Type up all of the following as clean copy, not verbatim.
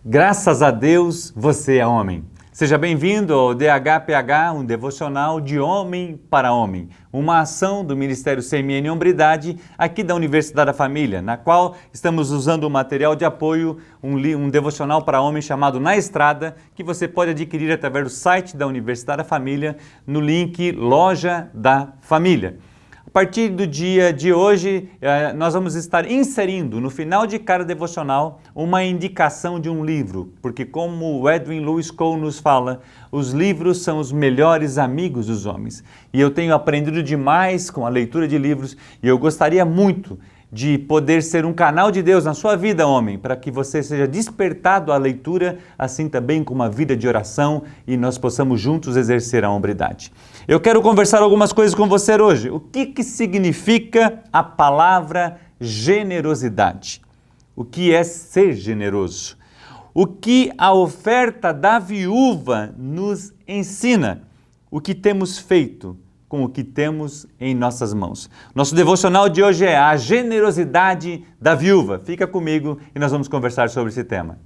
Graças a Deus, você é homem. Seja bem-vindo ao DHPH, um devocional de homem para homem, uma ação do Ministério CMN Hombridade aqui da Universidade da Família, na qual estamos usando um material de apoio, um devocional para homem chamado Na Estrada, que você pode adquirir através do site da Universidade da Família, no link Loja da Família. A partir do dia de hoje, nós vamos estar inserindo no final de cada devocional uma indicação de um livro, porque como o Edwin Lewis Cole nos fala, os livros são os melhores amigos dos homens. E eu tenho aprendido demais com a leitura de livros e eu gostaria muito de poder ser um canal de Deus na sua vida, homem, para que você seja despertado à leitura, assim também com uma vida de oração e nós possamos juntos exercer a hombridade. Eu quero conversar algumas coisas com você hoje. O que significa a palavra generosidade? O que é ser generoso? O que a oferta da viúva nos ensina? O que temos feito com o que temos em nossas mãos? Nosso devocional de hoje é a generosidade da viúva. Fica comigo e nós vamos conversar sobre esse tema.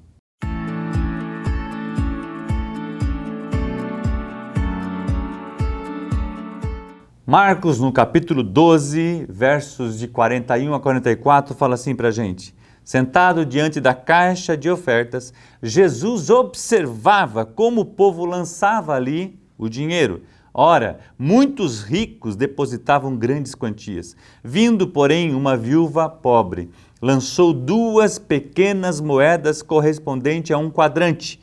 Marcos, no capítulo 12, versos de 41 a 44, fala assim pra gente: sentado diante da caixa de ofertas, Jesus observava como o povo lançava ali o dinheiro. Ora, muitos ricos depositavam grandes quantias. Vindo, porém, uma viúva pobre, lançou 2 pequenas moedas correspondentes a 1 quadrante.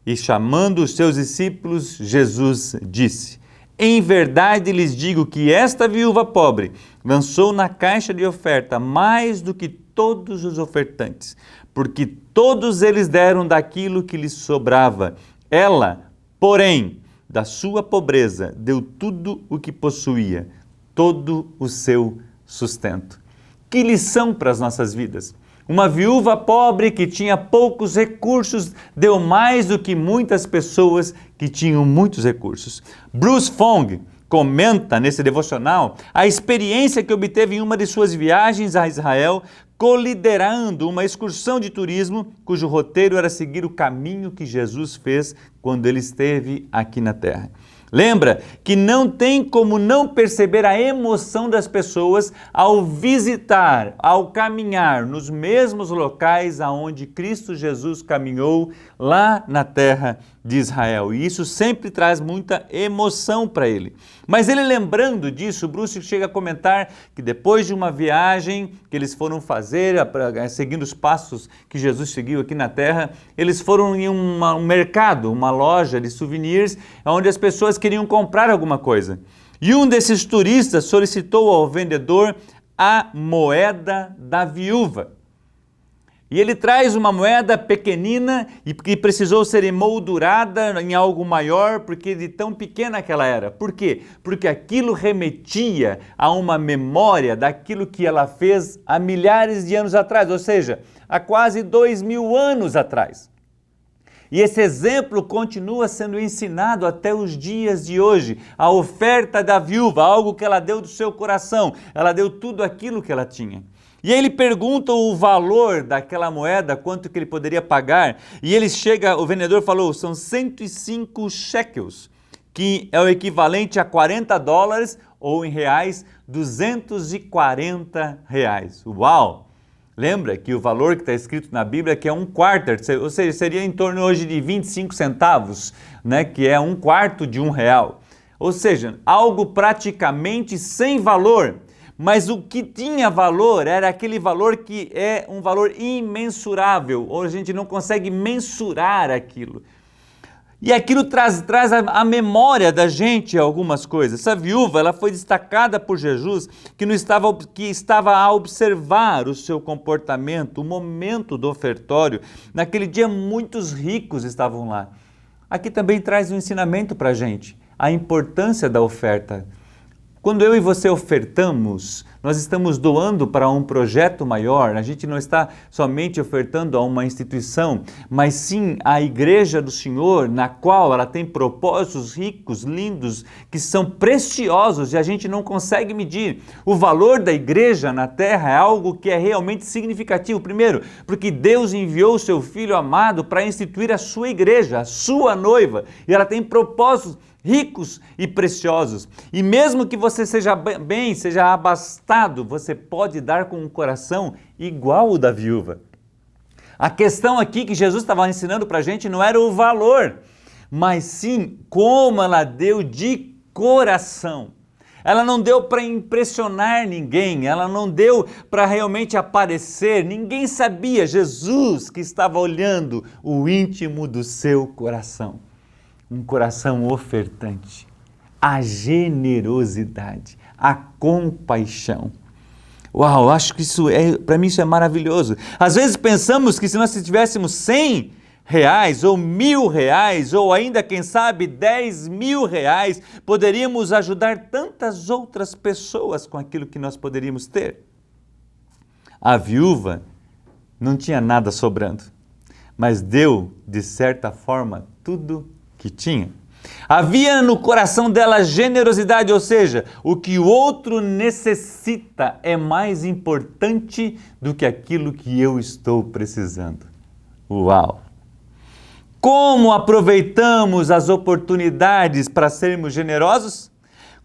E chamando os seus discípulos, Jesus disse: em verdade lhes digo que esta viúva pobre lançou na caixa de oferta mais do que todos os ofertantes, porque todos eles deram daquilo que lhes sobrava. Ela, porém, da sua pobreza, deu tudo o que possuía, todo o seu sustento. Que lição para as nossas vidas! Uma viúva pobre que tinha poucos recursos deu mais do que muitas pessoas que tinham muitos recursos. Bruce Fong comenta nesse devocional a experiência que obteve em uma de suas viagens a Israel, coliderando uma excursão de turismo cujo roteiro era seguir o caminho que Jesus fez quando ele esteve aqui na Terra. Lembra que não tem como não perceber a emoção das pessoas ao visitar, ao caminhar nos mesmos locais aonde Cristo Jesus caminhou lá na terra de Israel. E isso sempre traz muita emoção para ele. Mas ele, lembrando disso, Bruce chega a comentar que depois de uma viagem que eles foram fazer, seguindo os passos que Jesus seguiu aqui na terra, eles foram em um mercado, uma loja de souvenirs, onde as pessoas queriam comprar alguma coisa. E um desses turistas solicitou ao vendedor a moeda da viúva. E ele traz uma moeda pequenina e que precisou ser emoldurada em algo maior, porque de tão pequena que ela era. Por quê? Porque aquilo remetia a uma memória daquilo que ela fez há milhares de anos atrás, ou seja, há quase 2000 anos atrás. E esse exemplo continua sendo ensinado até os dias de hoje. A oferta da viúva, algo que ela deu do seu coração, ela deu tudo aquilo que ela tinha. E aí ele pergunta o valor daquela moeda, quanto que ele poderia pagar, e o vendedor falou, são 105 shekels, que é o equivalente a $40, ou em reais, R$240. Uau! Lembra que o valor que está escrito na Bíblia que é 1/4, ou seja, seria em torno hoje de 25 centavos, né, que é 1/4 de R$1. Ou seja, algo praticamente sem valor. Mas o que tinha valor era aquele valor que é um valor imensurável. Hoje a gente não consegue mensurar aquilo. E aquilo traz a memória da gente algumas coisas. Essa viúva, ela foi destacada por Jesus, que estava a observar o seu comportamento, o momento do ofertório. Naquele dia, muitos ricos estavam lá. Aqui também traz um ensinamento para a gente, a importância da oferta. Quando eu e você ofertamos, nós estamos doando para um projeto maior, a gente não está somente ofertando a uma instituição, mas sim à igreja do Senhor, na qual ela tem propósitos ricos, lindos, que são preciosos e a gente não consegue medir. O valor da igreja na terra é algo que é realmente significativo. Primeiro, porque Deus enviou o seu Filho amado para instituir a sua igreja, a sua noiva, e ela tem propósitos ricos e preciosos. E mesmo que você seja bem, seja abastado, você pode dar com um coração igual o da viúva. A questão aqui que Jesus estava ensinando para a gente não era o valor, mas sim como ela deu de coração. Ela não deu para impressionar ninguém, ela não deu para realmente aparecer, ninguém sabia, Jesus que estava olhando o íntimo do seu coração. Um coração ofertante, a generosidade, a compaixão. Uau, acho que para mim isso é maravilhoso. Às vezes pensamos que se nós tivéssemos 100 reais ou 1.000 reais ou ainda quem sabe 10.000 reais, poderíamos ajudar tantas outras pessoas com aquilo que nós poderíamos ter. A viúva não tinha nada sobrando, mas deu de certa forma tudo que tinha. Havia no coração dela generosidade, ou seja, o que o outro necessita é mais importante do que aquilo que eu estou precisando. Uau! Como aproveitamos as oportunidades para sermos generosos?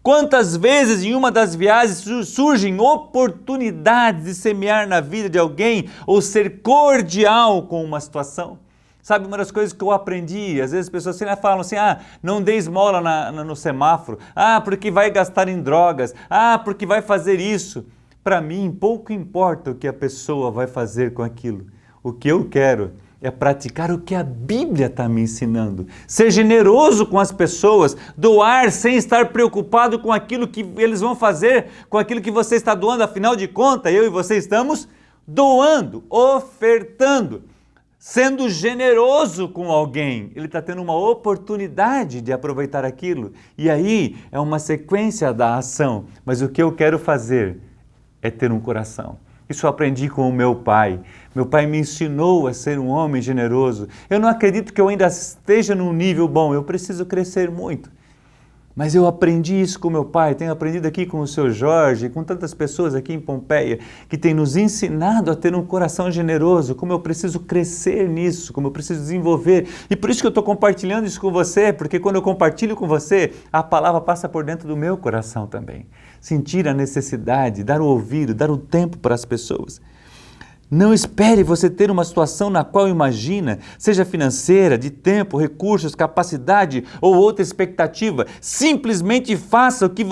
Quantas vezes em uma das viagens surgem oportunidades de semear na vida de alguém ou ser cordial com uma situação? Sabe, uma das coisas que eu aprendi, às vezes as pessoas falam assim, não dê esmola no semáforo, porque vai gastar em drogas, porque vai fazer isso. Para mim, pouco importa o que a pessoa vai fazer com aquilo. O que eu quero é praticar o que a Bíblia está me ensinando. Ser generoso com as pessoas, doar sem estar preocupado com aquilo que eles vão fazer, com aquilo que você está doando. Afinal de contas, eu e você estamos doando, ofertando. Sendo generoso com alguém, ele está tendo uma oportunidade de aproveitar aquilo. E aí é uma sequência da ação. Mas o que eu quero fazer é ter um coração. Isso eu aprendi com o meu pai. Meu pai me ensinou a ser um homem generoso. Eu não acredito que eu ainda esteja num nível bom, eu preciso crescer muito. Mas eu aprendi isso com meu pai, tenho aprendido aqui com o seu Jorge, com tantas pessoas aqui em Pompeia, que têm nos ensinado a ter um coração generoso, como eu preciso crescer nisso, como eu preciso desenvolver. E por isso que eu estou compartilhando isso com você, porque quando eu compartilho com você, a palavra passa por dentro do meu coração também. Sentir a necessidade, dar o ouvido, dar o tempo para as pessoas. Não espere você ter uma situação na qual imagina, seja financeira, de tempo, recursos, capacidade ou outra expectativa. Simplesmente faça o que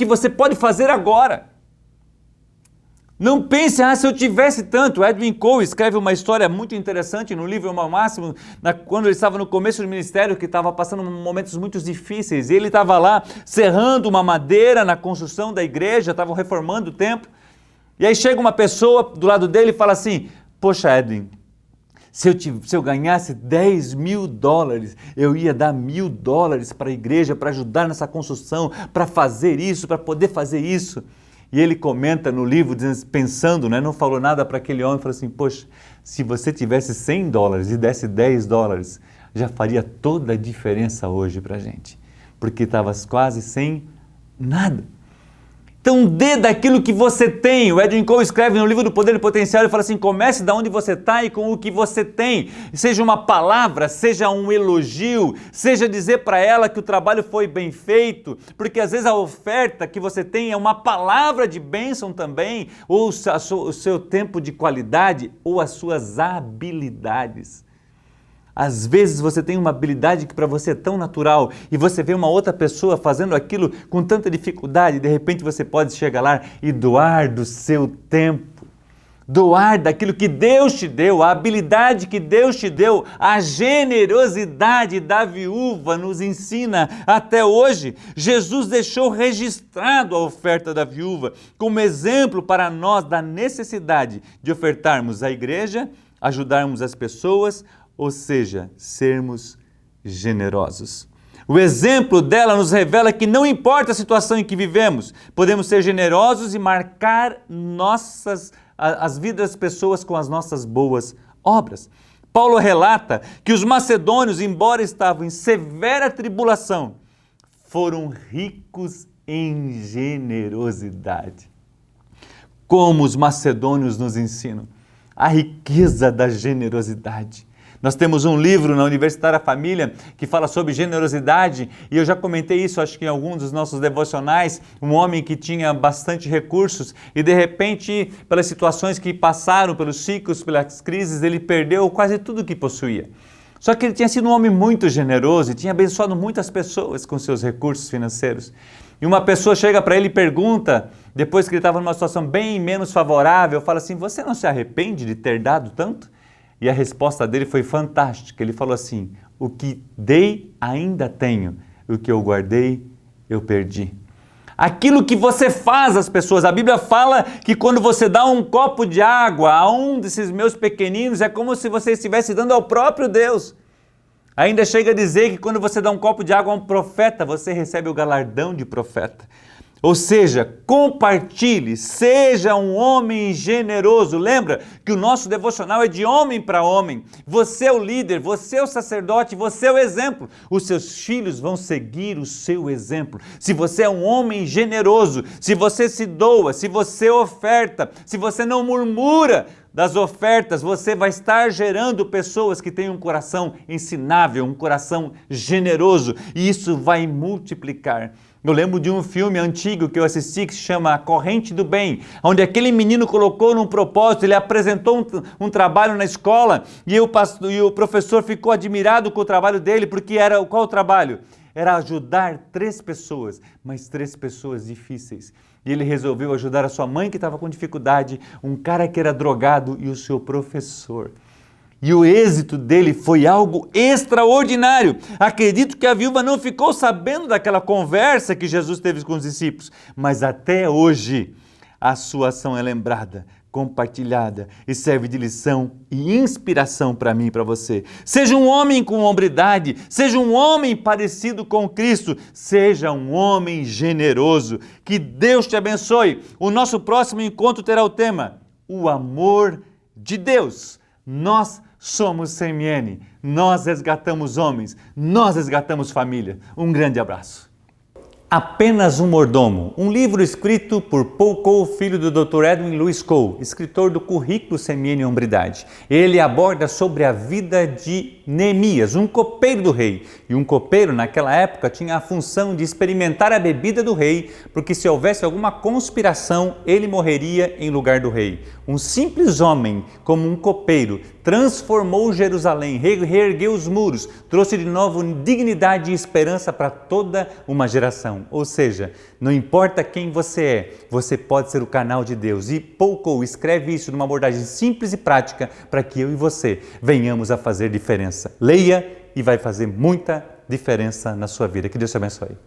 você pode fazer agora. Não pense, se eu tivesse tanto. Edwin Cole escreve uma história muito interessante no livro Ao Máximo, quando ele estava no começo do ministério, que estava passando momentos muito difíceis. Ele estava lá serrando uma madeira na construção da igreja, estavam reformando o templo. E aí chega uma pessoa do lado dele e fala assim, poxa Edwin, se eu ganhasse $10.000, eu ia dar $1.000 para a igreja, para ajudar nessa construção, para fazer isso, para poder fazer isso. E ele comenta no livro, pensando, não falou nada para aquele homem, falou assim, poxa, se você tivesse $100 e desse $10, já faria toda a diferença hoje para a gente, porque estava quase sem nada. Então dê daquilo que você tem. O Edwin Cole escreve no livro do Poder e Potencial, ele fala assim, comece da onde você está e com o que você tem. Seja uma palavra, seja um elogio, seja dizer para ela que o trabalho foi bem feito, porque às vezes a oferta que você tem é uma palavra de bênção também, ou o seu tempo de qualidade, ou as suas habilidades. Às vezes você tem uma habilidade que para você é tão natural e você vê uma outra pessoa fazendo aquilo com tanta dificuldade, de repente você pode chegar lá e doar do seu tempo, doar daquilo que Deus te deu, a habilidade que Deus te deu, a generosidade da viúva nos ensina até hoje. Jesus deixou registrado a oferta da viúva como exemplo para nós da necessidade de ofertarmos à igreja, ajudarmos as pessoas, ou seja, sermos generosos. O exemplo dela nos revela que não importa a situação em que vivemos, podemos ser generosos e marcar as vidas das pessoas com as nossas boas obras. Paulo relata que os macedônios, embora estavam em severa tribulação, foram ricos em generosidade. Como os macedônios nos ensinam a riqueza da generosidade. Nós temos um livro na Universitária Família que fala sobre generosidade e eu já comentei isso, acho que em algum dos nossos devocionais, um homem que tinha bastante recursos e de repente, pelas situações que passaram, pelos ciclos, pelas crises, ele perdeu quase tudo que possuía. Só que ele tinha sido um homem muito generoso e tinha abençoado muitas pessoas com seus recursos financeiros. E uma pessoa chega para ele e pergunta, depois que ele estava numa situação bem menos favorável, fala assim, você não se arrepende de ter dado tanto? E a resposta dele foi fantástica. Ele falou assim, o que dei ainda tenho, o que eu guardei eu perdi. Aquilo que você faz às pessoas, a Bíblia fala que quando você dá um copo de água a um desses meus pequeninos, é como se você estivesse dando ao próprio Deus. Ainda chega a dizer que quando você dá um copo de água a um profeta, você recebe o galardão de profeta. Ou seja, compartilhe, seja um homem generoso. Lembra que o nosso devocional é de homem para homem. Você é o líder, você é o sacerdote, você é o exemplo. Os seus filhos vão seguir o seu exemplo. Se você é um homem generoso, se você se doa, se você oferta, se você não murmura das ofertas, você vai estar gerando pessoas que têm um coração ensinável, um coração generoso, e isso vai multiplicar. Eu lembro de um filme antigo que eu assisti que se chama A Corrente do Bem, onde aquele menino colocou num propósito, ele apresentou um trabalho na escola e o professor ficou admirado com o trabalho dele, porque era qual o trabalho? Era ajudar 3 pessoas, mas 3 pessoas difíceis. E ele resolveu ajudar a sua mãe que estava com dificuldade, um cara que era drogado e o seu professor. E o êxito dele foi algo extraordinário. Acredito que a viúva não ficou sabendo daquela conversa que Jesus teve com os discípulos, mas até hoje a sua ação é lembrada, compartilhada e serve de lição e inspiração para mim e para você. Seja um homem com hombridade, seja um homem parecido com Cristo, seja um homem generoso. Que Deus te abençoe. O nosso próximo encontro terá o tema: o amor de Deus. Nós somos CMN, nós resgatamos homens, nós resgatamos família. Um grande abraço. Apenas um Mordomo, um livro escrito por Paul Cole, filho do Dr. Edwin Lewis Cole, escritor do currículo CMN Hombridade. Ele aborda sobre a vida de Neemias, um copeiro do rei. E um copeiro, naquela época, tinha a função de experimentar a bebida do rei, porque se houvesse alguma conspiração, ele morreria em lugar do rei. Um simples homem, como um copeiro, transformou Jerusalém, reergueu os muros, trouxe de novo dignidade e esperança para toda uma geração. Ou seja, não importa quem você é, você pode ser o canal de Deus. E Paul Cole escreve isso numa abordagem simples e prática para que eu e você venhamos a fazer diferença. Leia e vai fazer muita diferença na sua vida. Que Deus te abençoe.